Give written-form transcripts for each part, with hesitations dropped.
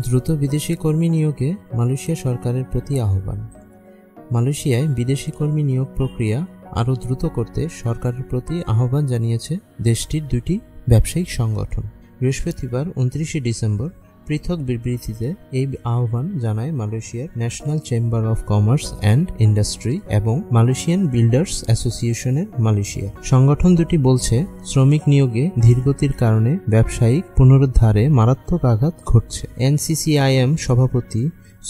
দ্রুত বিদেশি কর্মী নিয়োগে মালয়েশিয়া সরকারের প্রতি আহ্বান। মালয়েশিয়ায় বিদেশি কর্মী নিয়োগ প্রক্রিয়া আরও দ্রুত করতে সরকারের প্রতি আহ্বান জানিয়েছে দেশটির দুটি ব্যবসায়িক সংগঠন। বৃহস্পতিবার 29 ডিসেম্বর পৃথক বিবৃতিতে এই আহ্বান জানায় মালয়েশিয়ার national chamber of commerce and industry এবং মালয়েশিয়ান বিল্ডার্স অ্যাসোসিয়েশনের মালয়েশিয়া। সংগঠন দুটি বলছে, শ্রমিক নিয়োগে ধীরগতির কারণে ব্যবসায়িক পুনরুদ্ধারে মারাত্মক আঘাত ঘটছে। এনসিসিআইএম সভাপতি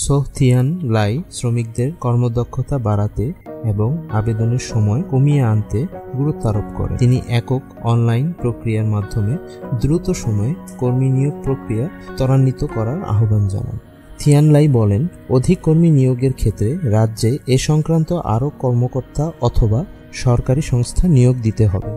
সোহ থিয়ান লাই শ্রমিকদের কর্মদক্ষতা বাড়াতে এবং আবেদনের সময় কমিয়ে আনতে গুরুত্ব আরোপ করেন। তিনি একক অনলাইন প্রক্রিয়ার মাধ্যমে দ্রুত সময়ে কর্মী নিয়োগ প্রক্রিয়া ত্বরান্বিত করার আহ্বান জানান। থিয়ান লাই বলেন, অধিক কর্মী নিয়োগের ক্ষেত্রে রাজ্যে এ সংক্রান্ত আরও কর্মকর্তা অথবা সরকারি সংস্থা নিয়োগ দিতে হবে।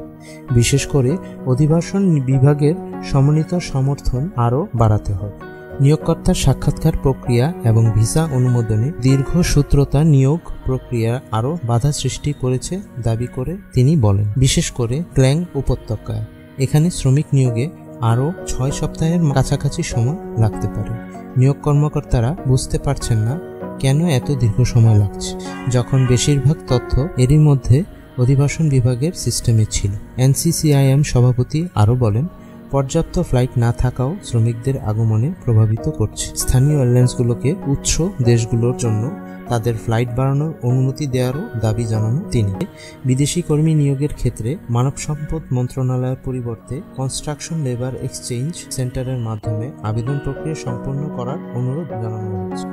বিশেষ করে অভিবাসন বিভাগের সমন্বিত সমর্থন আরও বাড়াতে হবে। নিয়োগকর্তার সাক্ষাৎকার প্রক্রিয়া এবং ভিসা অনুমোদনে দীর্ঘসূত্রতা নিয়োগ প্রক্রিয়া আরও বাধা সৃষ্টি করেছে দাবি করে তিনি বলেন, বিশেষ করে ক্ল্যাং উপত্যকায় এখানে শ্রমিক নিয়োগে আরও 6 সপ্তাহের কাছাকাছি সময় লাগতে পারে। নিয়োগ কর্মকর্তারা বুঝতে পারছেন না কেন এত দীর্ঘ সময় লাগছে, যখন বেশিরভাগ তথ্য এরই মধ্যে অভিবাসন বিভাগের সিস্টেমে ছিল। এনসিসিআইএম সভাপতি আরও বলেন, পর্যাপ্ত ফ্লাইট না থাকাও শ্রমিকদের আগমনে প্রভাবিত করছে। স্থানীয় এয়ারলাইন্সগুলোকে উৎস দেশগুলোর জন্য তাদের ফ্লাইট বাড়ানোর অনুমতি দেওয়ারও দাবি জানান তিনি। বিদেশি কর্মী নিয়োগের ক্ষেত্রে মানব সম্পদ মন্ত্রণালয়ের পরিবর্তে কনস্ট্রাকশন লেবার এক্সচেঞ্জ সেন্টারের মাধ্যমে আবেদন প্রক্রিয়া সম্পন্ন করার অনুরোধ জানানো হয়েছে।